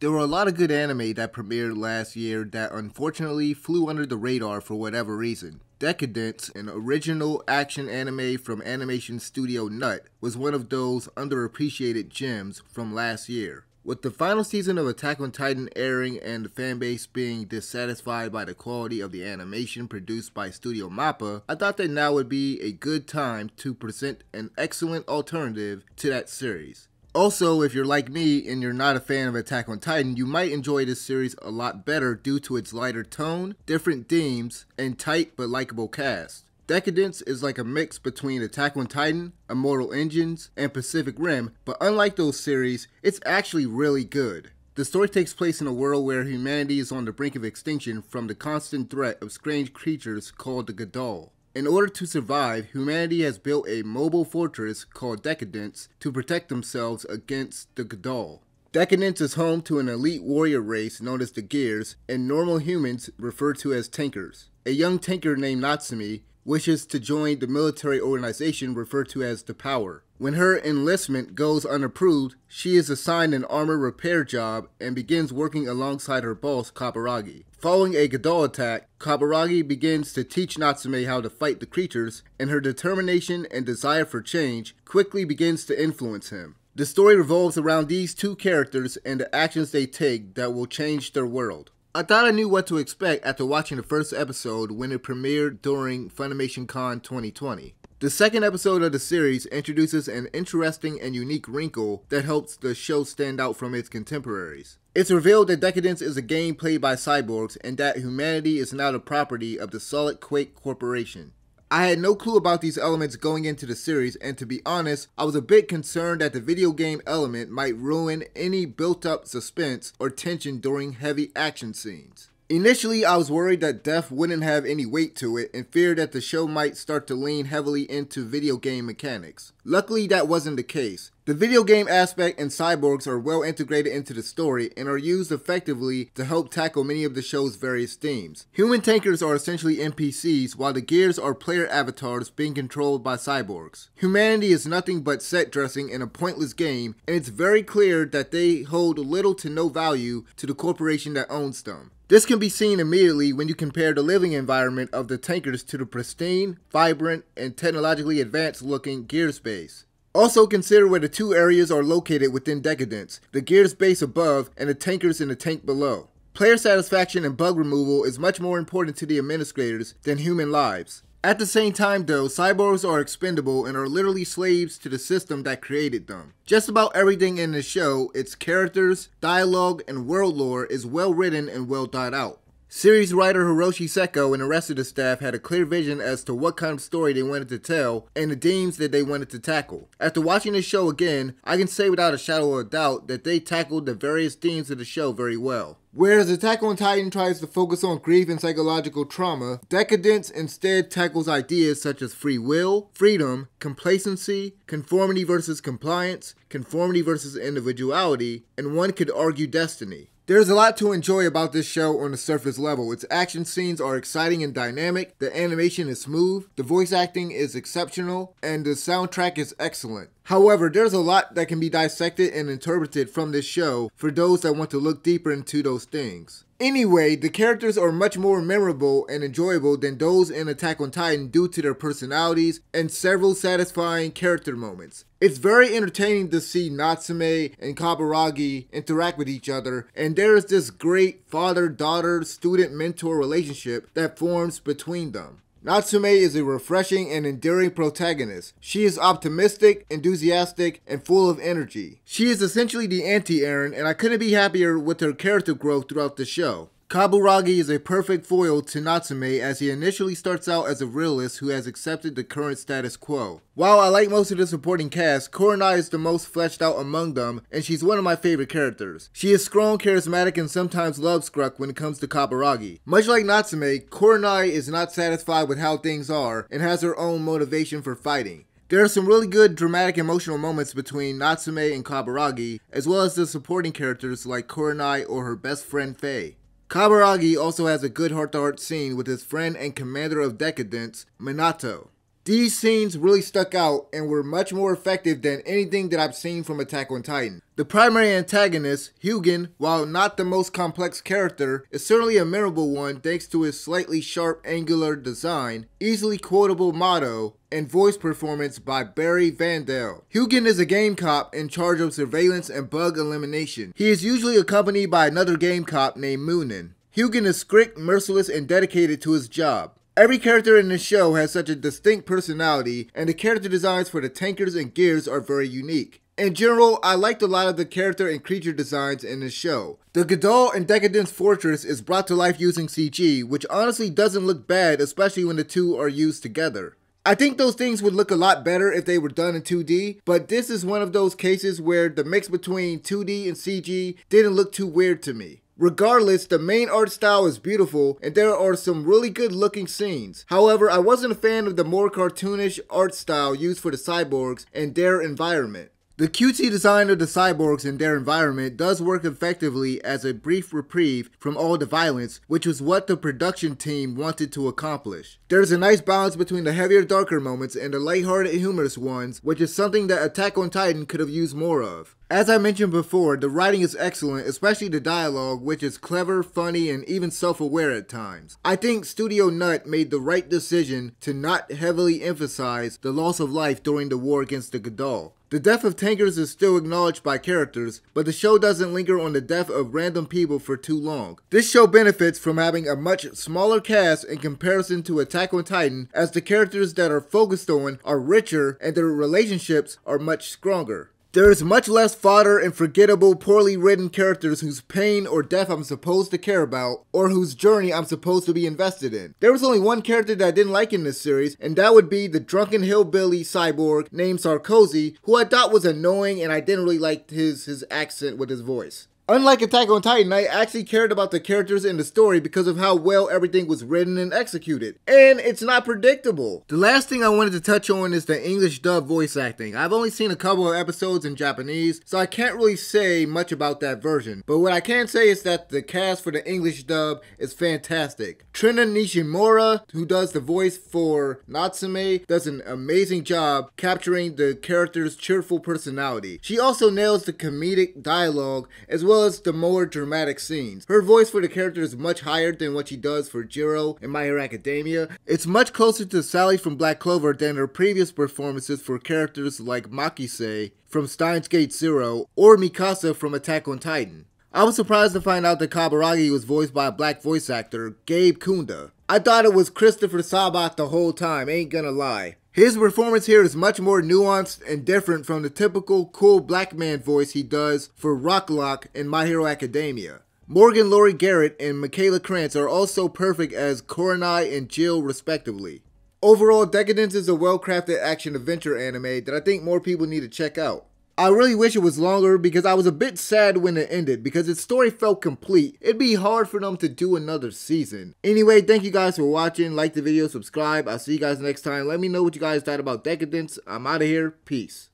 There were a lot of good anime that premiered last year that unfortunately flew under the radar for whatever reason. DECA-DENCE, an original action anime from animation studio Nut, was one of those underappreciated gems from last year. With the final season of Attack on Titan airing and the fanbase being dissatisfied by the quality of the animation produced by Studio Mappa, I thought that now would be a good time to present an excellent alternative to that series. Also, if you're like me and you're not a fan of Attack on Titan, you might enjoy this series a lot better due to its lighter tone, different themes, and tight but likable cast. DECA-DENCE is like a mix between Attack on Titan, Immortal Engines, and Pacific Rim, but unlike those series, it's actually really good. The story takes place in a world where humanity is on the brink of extinction from the constant threat of strange creatures called the Gadol. In order to survive, humanity has built a mobile fortress called DECA-DENCE to protect themselves against the Gadol. DECA-DENCE is home to an elite warrior race known as the Gears, and normal humans referred to as tankers. A young tanker named Natsume wishes to join the military organization referred to as the Power. When her enlistment goes unapproved, she is assigned an armor repair job and begins working alongside her boss, Kaburagi. Following a Gadol attack, Kaburagi begins to teach Natsume how to fight the creatures, and her determination and desire for change quickly begins to influence him. The story revolves around these two characters and the actions they take that will change their world. I thought I knew what to expect after watching the first episode when it premiered during Funimation Con 2020. The second episode of the series introduces an interesting and unique wrinkle that helps the show stand out from its contemporaries. It's revealed that DECA-DENCE is a game played by cyborgs and that humanity is now the property of the Solid Quake Corporation. I had no clue about these elements going into the series, and to be honest, I was a bit concerned that the video game element might ruin any built-up suspense or tension during heavy action scenes. Initially, I was worried that death wouldn't have any weight to it and feared that the show might start to lean heavily into video game mechanics. Luckily, that wasn't the case. The video game aspect and cyborgs are well integrated into the story and are used effectively to help tackle many of the show's various themes. Human tankers are essentially NPCs, while the Gears are player avatars being controlled by cyborgs. Humanity is nothing but set dressing in a pointless game, and it's very clear that they hold little to no value to the corporation that owns them. This can be seen immediately when you compare the living environment of the tankers to the pristine, vibrant, and technologically advanced looking Gears base. Also consider where the two areas are located within DECA-DENCE, the Gears base above and the tankers in the tank below. Player satisfaction and bug removal is much more important to the administrators than human lives. At the same time though, cyborgs are expendable and are literally slaves to the system that created them. Just about everything in the show, its characters, dialogue, and world lore is well written and well thought out. Series writer Hiroshi Seko and the rest of the staff had a clear vision as to what kind of story they wanted to tell and the themes that they wanted to tackle. After watching the show again, I can say without a shadow of a doubt that they tackled the various themes of the show very well. Whereas Attack on Titan tries to focus on grief and psychological trauma, DECA-DENCE instead tackles ideas such as free will, freedom, complacency, conformity versus compliance, conformity versus individuality, and one could argue destiny. There's a lot to enjoy about this show on the surface level. Its action scenes are exciting and dynamic, the animation is smooth, the voice acting is exceptional, and the soundtrack is excellent. However, there's a lot that can be dissected and interpreted from this show for those that want to look deeper into those things. Anyway, the characters are much more memorable and enjoyable than those in Attack on Titan due to their personalities and several satisfying character moments. It's very entertaining to see Natsume and Kaburagi interact with each other, and there is this great father-daughter, student-mentor relationship that forms between them. Natsume is a refreshing and endearing protagonist. She is optimistic, enthusiastic, and full of energy. She is essentially the anti-Eren, and I couldn't be happier with her character growth throughout the show. Kaburagi is a perfect foil to Natsume as he initially starts out as a realist who has accepted the current status quo. While I like most of the supporting cast, Kurenai is the most fleshed out among them, and she's one of my favorite characters. She is strong, charismatic, and sometimes love-struck when it comes to Kaburagi. Much like Natsume, Kurenai is not satisfied with how things are and has her own motivation for fighting. There are some really good dramatic emotional moments between Natsume and Kaburagi, as well as the supporting characters like Kurenai or her best friend Faye. Kaburagi also has a good heart-to-heart scene with his friend and commander of DECA-DENCE, Minato. These scenes really stuck out and were much more effective than anything that I've seen from Attack on Titan. The primary antagonist, Hugin, while not the most complex character, is certainly a memorable one thanks to his slightly sharp angular design, easily quotable motto, and voice performance by Barry Vandal. Hugin is a game cop in charge of surveillance and bug elimination. He is usually accompanied by another game cop named Moonin. Hugin is strict, merciless, and dedicated to his job. Every character in this show has such a distinct personality, and the character designs for the tankers and gears are very unique. In general, I liked a lot of the character and creature designs in this show. The Gadol and Decadence Fortress is brought to life using CG, which honestly doesn't look bad, especially when the two are used together. I think those things would look a lot better if they were done in 2D, but this is one of those cases where the mix between 2D and CG didn't look too weird to me. Regardless, the main art style is beautiful and there are some really good looking scenes. However, I wasn't a fan of the more cartoonish art style used for the cyborgs and their environment. The cutesy design of the cyborgs and their environment does work effectively as a brief reprieve from all the violence, which was what the production team wanted to accomplish. There's a nice balance between the heavier, darker moments and the lighthearted, humorous ones, which is something that Attack on Titan could have used more of. As I mentioned before, the writing is excellent, especially the dialogue, which is clever, funny, and even self-aware at times. I think Studio Nut made the right decision to not heavily emphasize the loss of life during the war against the Gadol. The death of tankers is still acknowledged by characters, but the show doesn't linger on the death of random people for too long. This show benefits from having a much smaller cast in comparison to Attack on Titan, as the characters that are focused on are richer and their relationships are much stronger. There is much less fodder and forgettable, poorly written characters whose pain or death I'm supposed to care about, or whose journey I'm supposed to be invested in. There was only one character that I didn't like in this series, and that would be the drunken hillbilly cyborg named Sarkozy, who I thought was annoying and I didn't really like his accent with his voice. Unlike Attack on Titan, I actually cared about the characters in the story because of how well everything was written and executed. And it's not predictable. The last thing I wanted to touch on is the English dub voice acting. I've only seen a couple of episodes in Japanese, so I can't really say much about that version. But what I can say is that the cast for the English dub is fantastic. Trina Nishimura, who does the voice for Natsume, does an amazing job capturing the character's cheerful personality. She also nails the comedic dialogue as well as the more dramatic scenes. Her voice for the character is much higher than what she does for Jiro in My Hero Academia. It's much closer to Sally from Black Clover than her previous performances for characters like Makise from Steins Gate Zero or Mikasa from Attack on Titan. I was surprised to find out that Kaburagi was voiced by a black voice actor, Gabe Kunda. I thought it was Christopher Sabat the whole time, ain't gonna lie. His performance here is much more nuanced and different from the typical cool black man voice he does for Rocklock in My Hero Academia. Morgan Laurie Garrett and Michaela Krantz are also perfect as Koronai and Jill respectively. Overall, Decadence is a well-crafted action-adventure anime that I think more people need to check out. I really wish it was longer because I was a bit sad when it ended because its story felt complete. It'd be hard for them to do another season. Anyway, thank you guys for watching. Like the video, subscribe. I'll see you guys next time. Let me know what you guys thought about Decadence. I'm out of here. Peace.